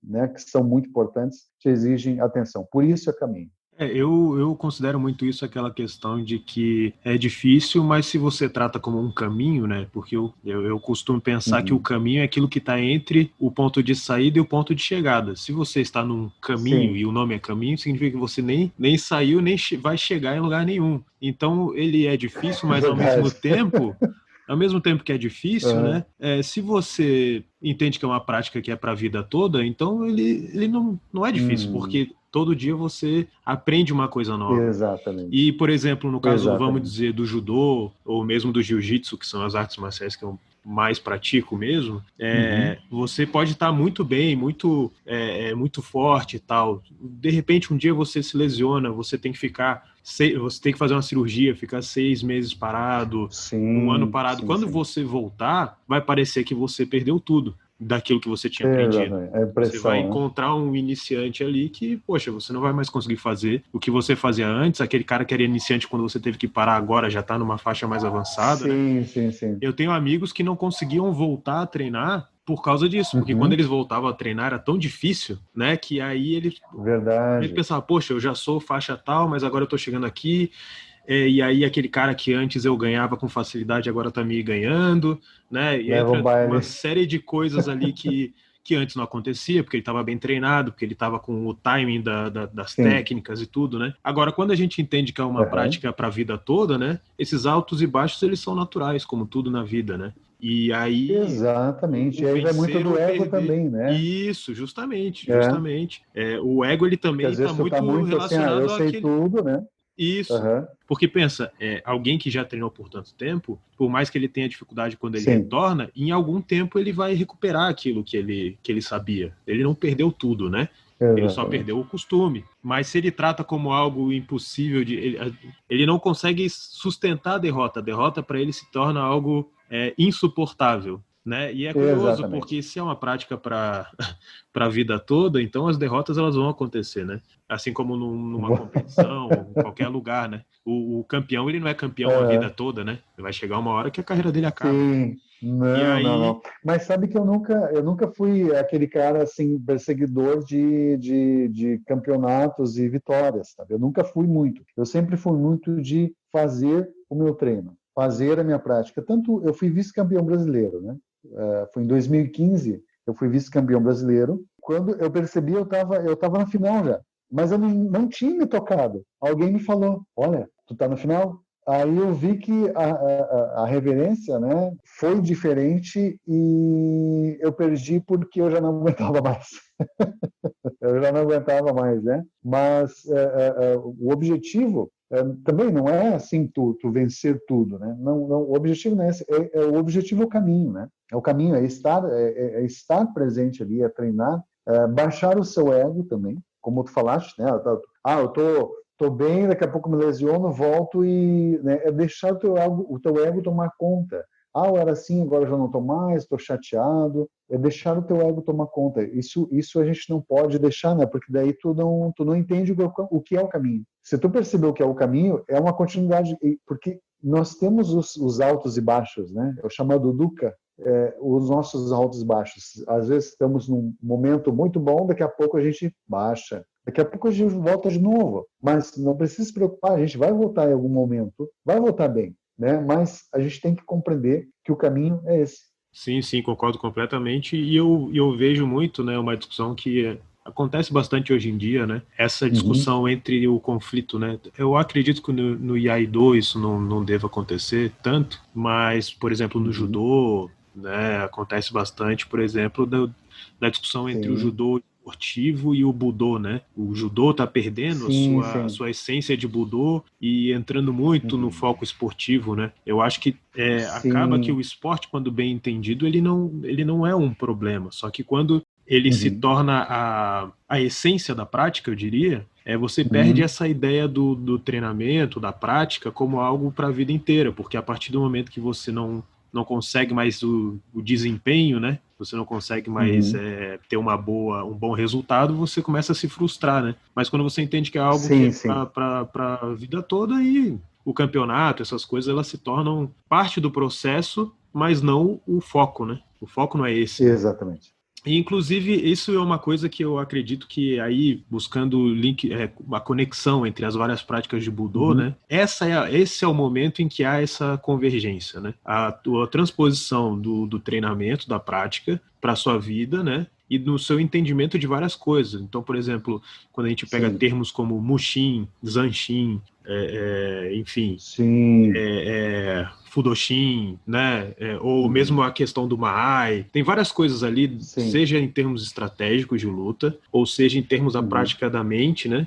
né? Que são muito importantes, te exigem atenção. Por isso é caminho. Eu considero muito isso aquela questão de que é difícil, mas se você trata como um caminho, né? Porque eu costumo pensar que o caminho é aquilo que está entre o ponto de saída e o ponto de chegada. Se você está num caminho, sim, e o nome é caminho, significa que você nem saiu, nem vai chegar em lugar nenhum. Então ele é difícil, mas ao mesmo tempo que é difícil, né? Se você entende que é uma prática que é para a vida toda, então ele não é difícil, porque todo dia você aprende uma coisa nova. Exatamente. E, por exemplo, no caso, vamos dizer, do judô, ou mesmo do jiu-jitsu, que são as artes marciais que eu mais pratico mesmo, você pode estar muito bem, muito forte e tal. De repente, um dia você se lesiona, você tem que fazer uma cirurgia, ficar 6 meses parado, um ano parado. Quando você voltar, vai parecer que você perdeu tudo daquilo que você tinha aprendido. Você vai encontrar um iniciante ali que, poxa, você não vai mais conseguir fazer o que você fazia antes. Aquele cara que era iniciante quando você teve que parar agora já está numa faixa mais avançada. Sim. Eu tenho amigos que não conseguiam voltar a treinar por causa disso, porque quando eles voltavam a treinar era tão difícil, né, que aí ele pensava, poxa, eu já sou faixa tal, mas agora eu tô chegando aqui, e aí aquele cara que antes eu ganhava com facilidade agora tá me ganhando, né, e entra uma série de coisas ali que que antes não acontecia, porque ele estava bem treinado, porque ele estava com o timing das técnicas e tudo, né? Agora, quando a gente entende que é uma prática para a vida toda, né? Esses altos e baixos, eles são naturais, como tudo na vida, né? E aí... Exatamente. E aí vai muito do ego também, né? Isso, justamente. O ego, ele também está muito relacionado eu sei tudo, né? Isso. Porque pensa, alguém que já treinou por tanto tempo, por mais que ele tenha dificuldade quando ele retorna, em algum tempo ele vai recuperar aquilo que ele sabia. Ele não perdeu tudo, né? Exatamente. Ele só perdeu o costume. Mas se ele trata como algo impossível, ele não consegue sustentar a derrota. A derrota para ele se torna algo insuportável. Né? E é curioso, porque se é uma prática para a vida toda, então as derrotas elas vão acontecer, né? Assim como numa competição, em qualquer lugar, né? O campeão, ele não é campeão a vida toda, né? Vai chegar uma hora que a carreira dele acaba. Sim, não. Mas sabe que eu nunca fui aquele cara assim, perseguidor de campeonatos e vitórias, sabe? Eu nunca fui muito. Eu sempre fui muito de fazer o meu treino, fazer a minha prática. Tanto eu fui vice-campeão brasileiro, né? Foi em 2015, eu fui vice-campeão brasileiro. Quando eu percebi, eu estava na final já, mas eu não tinha me tocado. Alguém me falou, olha, tu tá na final? Aí eu vi que a reverência, né, foi diferente e eu perdi porque eu já não aguentava mais. Eu já não aguentava mais, né? Mas o objetivo também não é assim tu vencer tudo, né? Não, o objetivo não é esse. O objetivo é o caminho, né? É o caminho, é estar presente ali, é treinar, baixar o seu ego também, como tu falaste, né? Eu tô bem, daqui a pouco me lesiono, volto e, né, é deixar o teu ego tomar conta. Eu era assim, agora já não estou mais, estou chateado. É deixar o teu ego tomar conta. Isso a gente não pode deixar, né? Porque daí tu não entende o que é o caminho. Se tu perceber o que é o caminho, é uma continuidade, porque nós temos os altos e baixos, né? É o chamado dukkha, os nossos altos e baixos. Às vezes estamos num momento muito bom, daqui a pouco a gente baixa. Daqui a pouco a gente volta de novo. Mas não precisa se preocupar, a gente vai voltar em algum momento, vai voltar bem, né? Mas a gente tem que compreender que o caminho é esse. Sim, concordo completamente. E eu vejo muito, né, uma discussão que acontece bastante hoje em dia, né? Essa discussão entre o conflito, né? Eu acredito que no Iaido isso não deva acontecer tanto, mas, por exemplo, no judô, né, acontece bastante, por exemplo, da discussão entre o judô esportivo e o budô, né? O judô está perdendo a sua essência de budô e entrando muito no foco esportivo, né? Eu acho que acaba que o esporte, quando bem entendido, ele não é um problema, só que quando ele se torna a essência da prática, eu diria, você perde essa ideia do treinamento, da prática, como algo para a vida inteira, porque a partir do momento que você não consegue mais o desempenho, né? Você não consegue mais ter um bom resultado, você começa a se frustrar, né? Mas quando você entende que é algo que é para a vida toda, e o campeonato, essas coisas, elas se tornam parte do processo, mas não o foco, né? O foco não é esse. Exatamente. E, inclusive, isso é uma coisa que eu acredito que aí, buscando a conexão entre as várias práticas de Budô, né? Esse é o momento em que há essa convergência, né? A transposição do treinamento, da prática, para a sua vida, né? E no seu entendimento de várias coisas. Então, por exemplo, quando a gente pega termos como Mushin, Zanshin, enfim, Fudoshin, né? Ou mesmo a questão do Maai, tem várias coisas ali, seja em termos estratégicos de luta, ou seja em termos da prática da mente, né?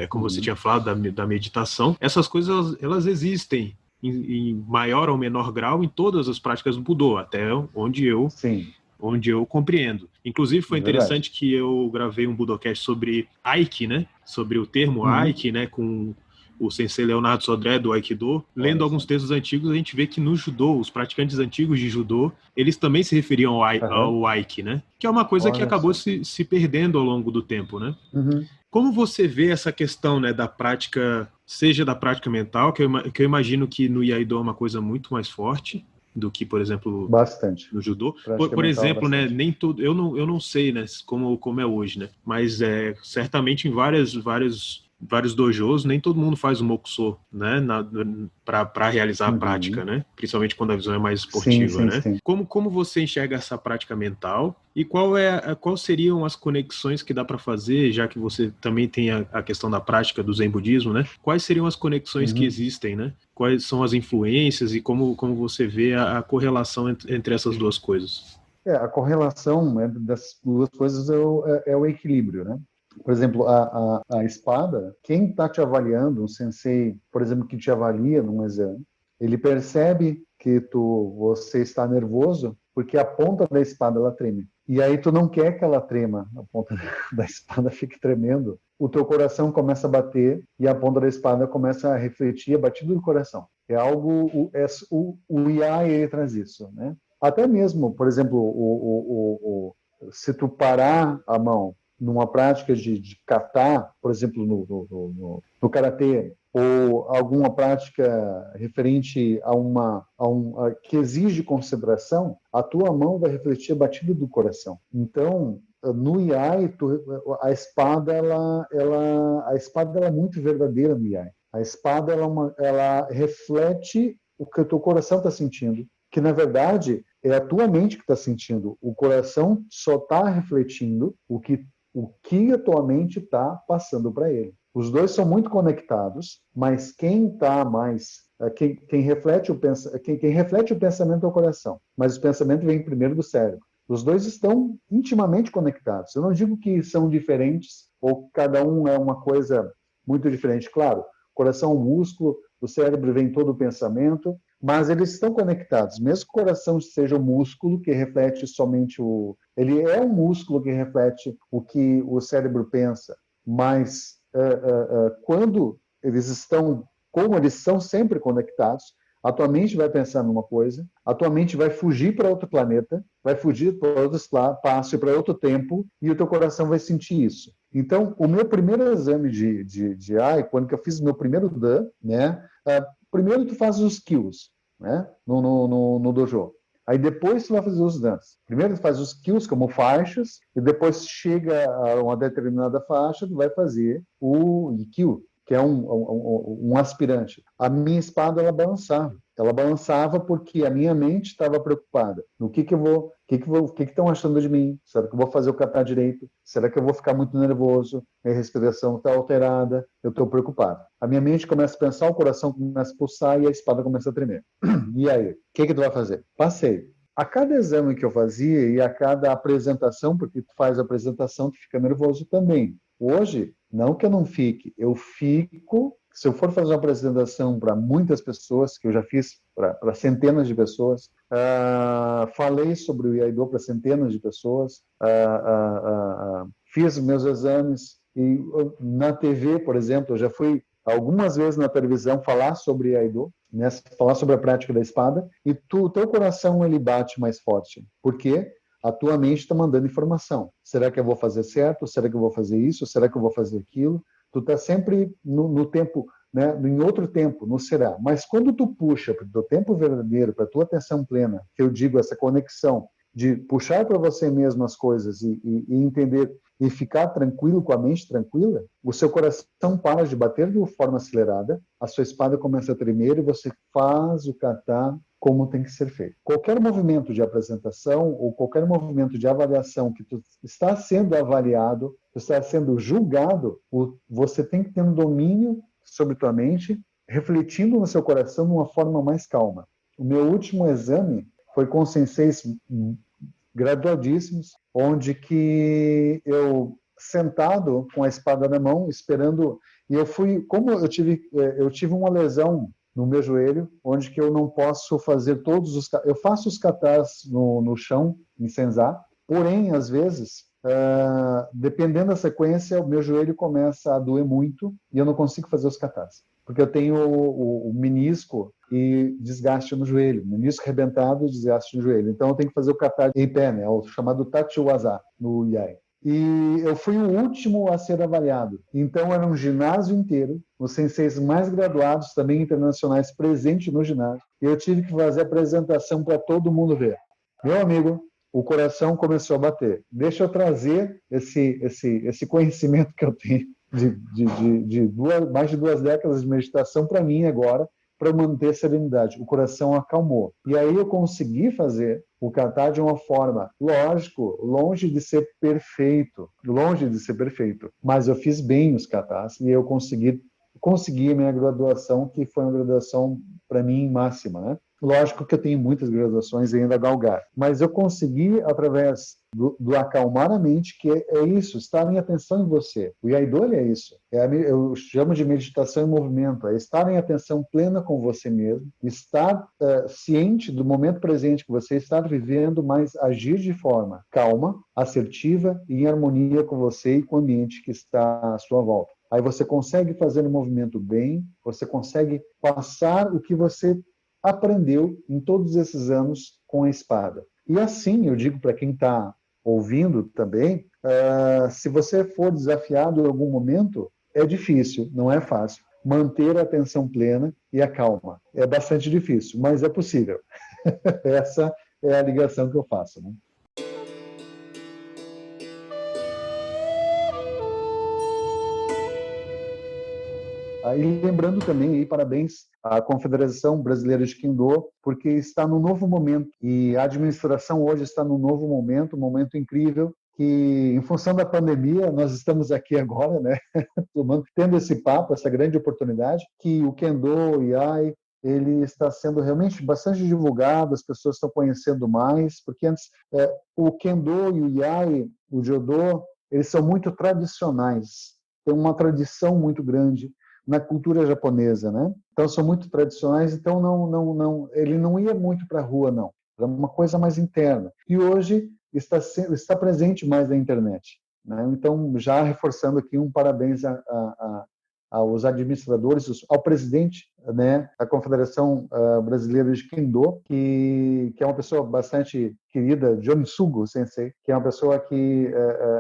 Como você tinha falado, da meditação. Essas coisas, elas existem em maior ou menor grau em todas as práticas do Budô, até onde eu compreendo. Inclusive, foi interessante que eu gravei um Budocast sobre Aiki, né? Sobre o termo Aiki, né? Com o sensei Leonardo Sodré, do Aikido. Lendo alguns textos antigos, a gente vê que no judô, os praticantes antigos de judô, eles também se referiam ao Aiki, né? Que é uma coisa que acabou se perdendo ao longo do tempo, né? Como você vê essa questão, né, da prática, seja da prática mental, que eu imagino que no Iaido é uma coisa muito mais forte do que, por exemplo, no judô. Por exemplo, né, nem tudo, eu não sei, né, como é hoje, né, mas certamente em vários vários dojos, nem todo mundo faz o mokuso, né, para realizar a prática, né, principalmente quando a visão é mais esportiva, sim, né. sim. Como você enxerga essa prática mental e qual seriam as conexões que dá para fazer, já que você também tem a questão da prática do Zen budismo, né? Quais seriam as conexões que existem, né? Quais são as influências e como você vê a correlação entre essas duas coisas? A correlação, né, das duas coisas é o equilíbrio, né? Por exemplo, a espada, quem está te avaliando, um sensei, por exemplo, que te avalia num exame, ele percebe que você está nervoso porque a ponta da espada ela treme. E aí tu não quer que ela trema, a ponta da espada fique tremendo. O teu coração começa a bater e a ponta da espada começa a refletir a batida do coração. É algo, o Iai ele traz isso, né? Até mesmo, por exemplo, se tu parar a mão numa prática de kata, por exemplo, no karatê, ou alguma prática referente que exige concentração, a tua mão vai refletir a batida do coração. Então, no Iai, a espada ela é muito verdadeira no Iai. A espada ela reflete o que o teu coração está sentindo, que na verdade é a tua mente que está sentindo. O coração só está refletindo o que a tua mente está passando para ele. Os dois são muito conectados, mas quem está mais quem reflete o pensamento é o coração, mas o pensamento vem primeiro do cérebro. Os dois estão intimamente conectados. Eu não digo que são diferentes ou cada um é uma coisa muito diferente. Claro, o coração é um músculo, o cérebro vem todo o pensamento, mas eles estão conectados. Mesmo que o coração seja um músculo que reflete somente ele é um músculo que reflete o que o cérebro pensa, mas quando como eles são sempre conectados, a tua mente vai pensar numa coisa, a tua mente vai fugir para outro planeta, vai fugir para outro espaço, para outro tempo, e o teu coração vai sentir isso. Então, o meu primeiro exame de AI, quando eu fiz o meu primeiro Dan, né, primeiro tu faz os kills, né, no dojo. Aí depois tu vai fazer os dans. Primeiro tu faz os kills como faixas, e depois chega a uma determinada faixa, tu vai fazer o kill, que é um aspirante. A minha espada, ela balançava. Ela balançava porque a minha mente estava preocupada. No que estão achando de mim? Será que eu vou fazer o kata direito? Será que eu vou ficar muito nervoso? Minha respiração está alterada? Eu estou preocupado. A minha mente começa a pensar, o coração começa a pulsar e a espada começa a tremer. E aí? O que tu vai fazer? Passei. A cada exame que eu fazia e a cada apresentação, porque tu faz a apresentação, tu fica nervoso também. Hoje, não que eu não fique, eu fico. Se eu for fazer uma apresentação para muitas pessoas, que eu já fiz para centenas de pessoas, falei sobre o Iaido para centenas de pessoas, fiz meus exames, e na TV, por exemplo, eu já fui algumas vezes na televisão falar sobre Iaido, né, falar sobre a prática da espada, e o teu coração ele bate mais forte. Por quê? A tua mente está mandando informação. Será que eu vou fazer certo? Será que eu vou fazer isso? Será que eu vou fazer aquilo? Tu está sempre no tempo, né, em outro tempo, no será. Mas quando tu puxa para o teu tempo verdadeiro, para a tua atenção plena, que eu digo essa conexão de puxar para você mesmo as coisas e entender e ficar tranquilo, com a mente tranquila, o seu coração para de bater de uma forma acelerada, a sua espada começa a tremer e você faz o kata como tem que ser feito. Qualquer movimento de apresentação ou qualquer movimento de avaliação que tu está sendo avaliado, tu está sendo julgado, você tem que ter um domínio sobre tua mente, refletindo no seu coração de uma forma mais calma. O meu último exame foi com senseis graduadíssimos, onde que eu sentado com a espada na mão, esperando, e como eu tive uma lesão no meu joelho, onde que eu não posso fazer eu faço os katas no chão, em senzá, porém, às vezes, dependendo da sequência, o meu joelho começa a doer muito e eu não consigo fazer os katas, porque eu tenho o menisco e desgaste no joelho, menisco arrebentado e desgaste no joelho. Então eu tenho que fazer o kata em pé, né, o chamado tachiwaza no Iai. E eu fui o último a ser avaliado. Então era um ginásio inteiro, os senseis mais graduados, também internacionais, presentes no ginásio. E eu tive que fazer a apresentação para todo mundo ver. Meu amigo, o coração começou a bater. Deixa eu trazer esse conhecimento que eu tenho mais de 2 décadas de meditação para mim agora, para manter serenidade. O coração acalmou. E aí eu consegui fazer o kata de uma forma, lógico, longe de ser perfeito, mas eu fiz bem os katas e eu consegui a minha graduação, que foi uma graduação, para mim, máxima, né? Lógico que eu tenho muitas graduações ainda a galgar, mas eu consegui, através do acalmar a mente, que é isso, estar em atenção em você. O Iaido é isso. Eu chamo de meditação em movimento, é estar em atenção plena com você mesmo, estar ciente do momento presente que você está vivendo, mas agir de forma calma, assertiva e em harmonia com você e com o ambiente que está à sua volta. Aí você consegue fazer o movimento bem, você consegue passar o que você aprendeu em todos esses anos com a espada. E assim, eu digo para quem está ouvindo também, se você for desafiado em algum momento, é difícil, não é fácil. Manter a atenção plena e a calma. É bastante difícil, mas é possível. Essa é a ligação que eu faço, né? E lembrando também, parabéns à Confederação Brasileira de Kendo, porque está num novo momento, e a administração hoje está num novo momento, um momento incrível, que em função da pandemia, nós estamos aqui agora, né, tendo esse papo, essa grande oportunidade, que o Kendo, o Iai, ele está sendo realmente bastante divulgado, as pessoas estão conhecendo mais, porque antes o Kendo e o Iai, o Jodo, eles são muito tradicionais, tem uma tradição muito grande na cultura japonesa, né? Então são muito tradicionais, então ele não ia muito para a rua, não. Era uma coisa mais interna. E hoje está presente mais na internet, né? Então, já reforçando aqui um parabéns aos administradores, ao presidente, né, da Confederação Brasileira de Kendo, que é uma pessoa bastante querida, Johnny Sugo Sensei, que é uma pessoa que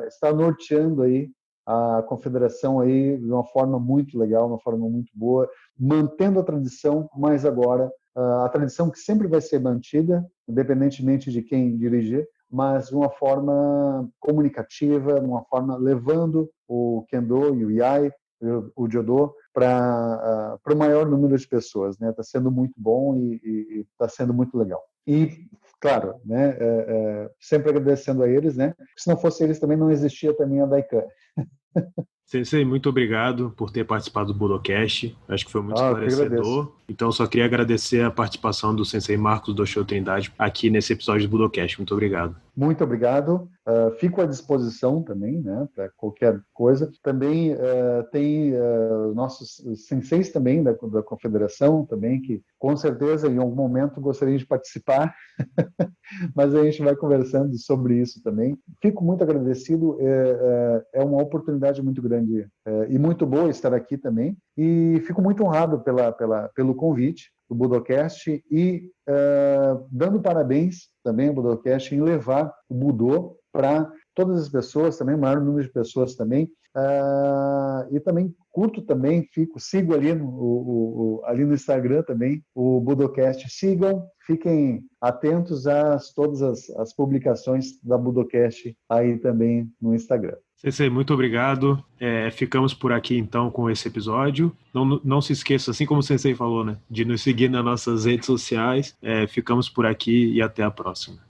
está norteando aí a confederação aí de uma forma muito legal, uma forma muito boa, mantendo a tradição, mas agora a tradição que sempre vai ser mantida, independentemente de quem dirigir, mas de uma forma comunicativa, de uma forma levando o Kendo e o Iai, o Jodo, para o maior número de pessoas, né? Está sendo muito bom e está sendo muito legal. E, claro, né, sempre agradecendo a eles, né? Se não fosse eles, também não existia também a Daikan. Sensei, muito obrigado por ter participado do Budocast. Acho que foi muito esclarecedor. Então, só queria agradecer a participação do Sensei Marcos Doshio Trindade aqui nesse episódio do Budocast. Muito obrigado. Muito obrigado. Fico à disposição também, né, para qualquer coisa. Também tem nossos senseis também da Confederação, também, que com certeza em algum momento gostariam de participar, mas a gente vai conversando sobre isso também. Fico muito agradecido, é uma oportunidade muito grande e muito boa estar aqui também, e fico muito honrado pelo convite do Budocast e dando parabéns também ao Budocast em levar o Budô para todas as pessoas, também o maior número de pessoas também, e também curto também, sigo ali ali no Instagram também, o Budocast. Sigam, fiquem atentos a todas as publicações da Budocast aí também no Instagram. Sensei, muito obrigado. Ficamos por aqui então com esse episódio. Não se esqueça, assim como o Sensei falou, né, de nos seguir nas nossas redes sociais. Ficamos por aqui e até a próxima.